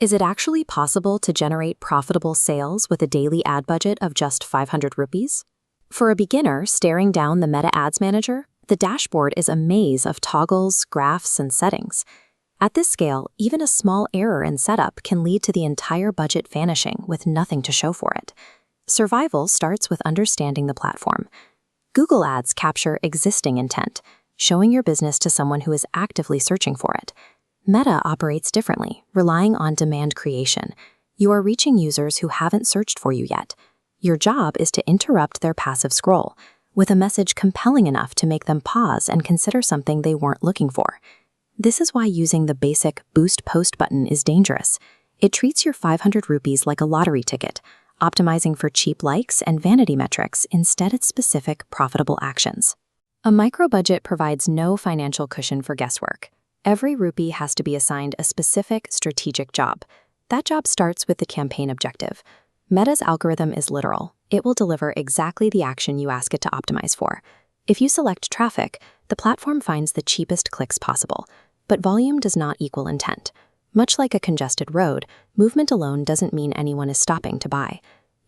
Is it actually possible to generate profitable sales with a daily ad budget of just 500 rupees? For a beginner staring down the Meta Ads Manager, the dashboard is a maze of toggles, graphs, and settings. At this scale, even a small error in setup can lead to the entire budget vanishing with nothing to show for it. Survival starts with understanding the platform. Google Ads capture existing intent, showing your business to someone who is actively searching for it. Meta operates differently, relying on demand creation. You are reaching users who haven't searched for you yet. Your job is to interrupt their passive scroll with a message compelling enough to make them pause and consider something they weren't looking for. This is why using the basic Boost Post button is dangerous. It treats your 500 rupees like a lottery ticket, optimizing for cheap likes and vanity metrics instead of specific, profitable actions. A micro-budget provides no financial cushion for guesswork. Every rupee has to be assigned a specific, strategic job. That job starts with the campaign objective. Meta's algorithm is literal. It will deliver exactly the action you ask it to optimize for. If you select traffic, the platform finds the cheapest clicks possible. But volume does not equal intent. Much like a congested road, movement alone doesn't mean anyone is stopping to buy.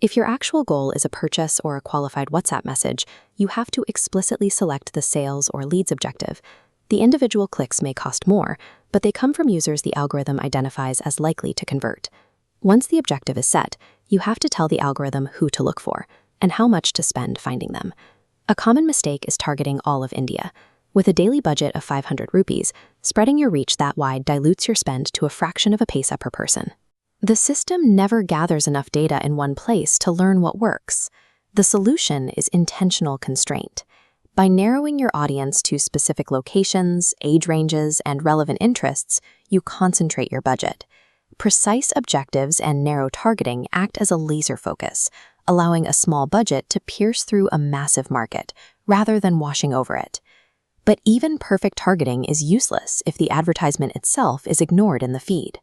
If your actual goal is a purchase or a qualified WhatsApp message, you have to explicitly select the sales or leads objective. The individual clicks may cost more, but they come from users the algorithm identifies as likely to convert. Once the objective is set, you have to tell the algorithm who to look for and how much to spend finding them. A common mistake is targeting all of India. With a daily budget of 500 rupees, spreading your reach that wide dilutes your spend to a fraction of a paisa per person. The system never gathers enough data in one place to learn what works. The solution is intentional constraint. By narrowing your audience to specific locations, age ranges, and relevant interests, you concentrate your budget. Precise objectives and narrow targeting act as a laser focus, allowing a small budget to pierce through a massive market, rather than washing over it. But even perfect targeting is useless if the advertisement itself is ignored in the feed.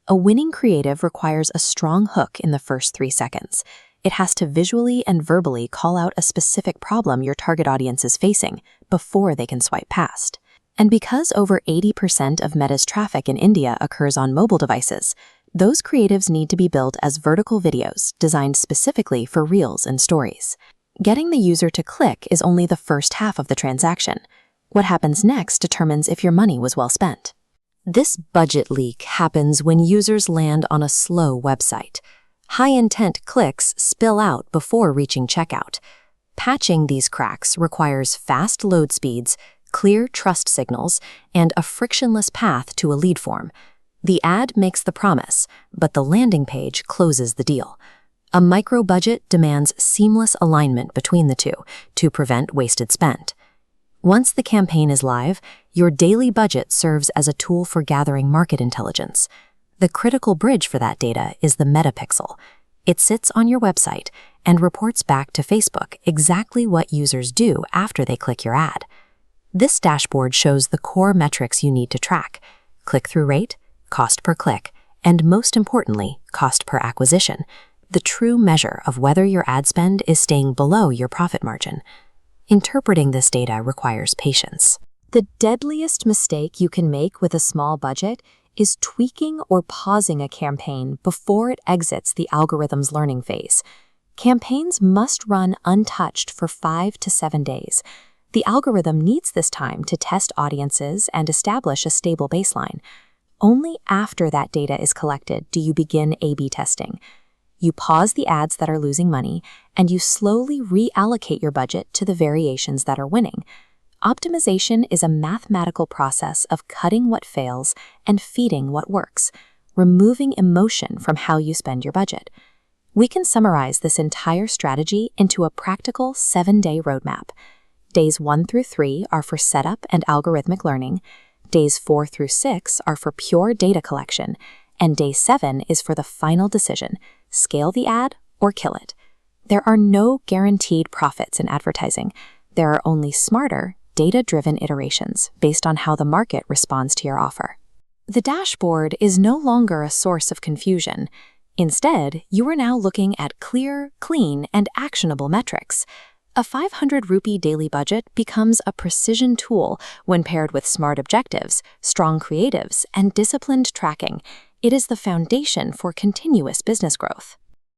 A winning creative requires a strong hook in the first 3 seconds. It has to visually and verbally call out a specific problem your target audience is facing before they can swipe past. And because over 80% of Meta's traffic in India occurs on mobile devices, those creatives need to be built as vertical videos designed specifically for reels and stories. Getting the user to click is only the first half of the transaction. What happens next determines if your money was well spent. This budget leak happens when users land on a slow website. High-intent clicks spill out before reaching checkout. Patching these cracks requires fast load speeds, clear trust signals, and a frictionless path to a lead form. The ad makes the promise, but the landing page closes the deal. A micro-budget demands seamless alignment between the two to prevent wasted spend. Once the campaign is live, your daily budget serves as a tool for gathering market intelligence. The critical bridge for that data is the metapixel. It sits on your website and reports back to Facebook exactly what users do after they click your ad. This dashboard shows the core metrics you need to track: click-through rate, cost per click, and most importantly, cost per acquisition, the true measure of whether your ad spend is staying below your profit margin. Interpreting this data requires patience. The deadliest mistake you can make with a small budget is tweaking or pausing a campaign before it exits the algorithm's learning phase. Campaigns must run untouched for 5 to 7 days. The algorithm needs this time to test audiences and establish a stable baseline. Only after that data is collected do you begin A/B testing. You pause the ads that are losing money, and you slowly reallocate your budget to the variations that are winning. Optimization is a mathematical process of cutting what fails and feeding what works, removing emotion from how you spend your budget. We can summarize this entire strategy into a practical 7-day roadmap. Days 1 through 3 are for setup and algorithmic learning. Days 4 through 6 are for pure data collection. And day 7 is for the final decision: scale the ad or kill it. There are no guaranteed profits in advertising. There are only smarter, data-driven iterations based on how the market responds to your offer. The dashboard is no longer a source of confusion. Instead, you are now looking at clear, clean, and actionable metrics. A 500 rupee daily budget becomes a precision tool when paired with smart objectives, strong creatives, and disciplined tracking. It is the foundation for continuous business growth.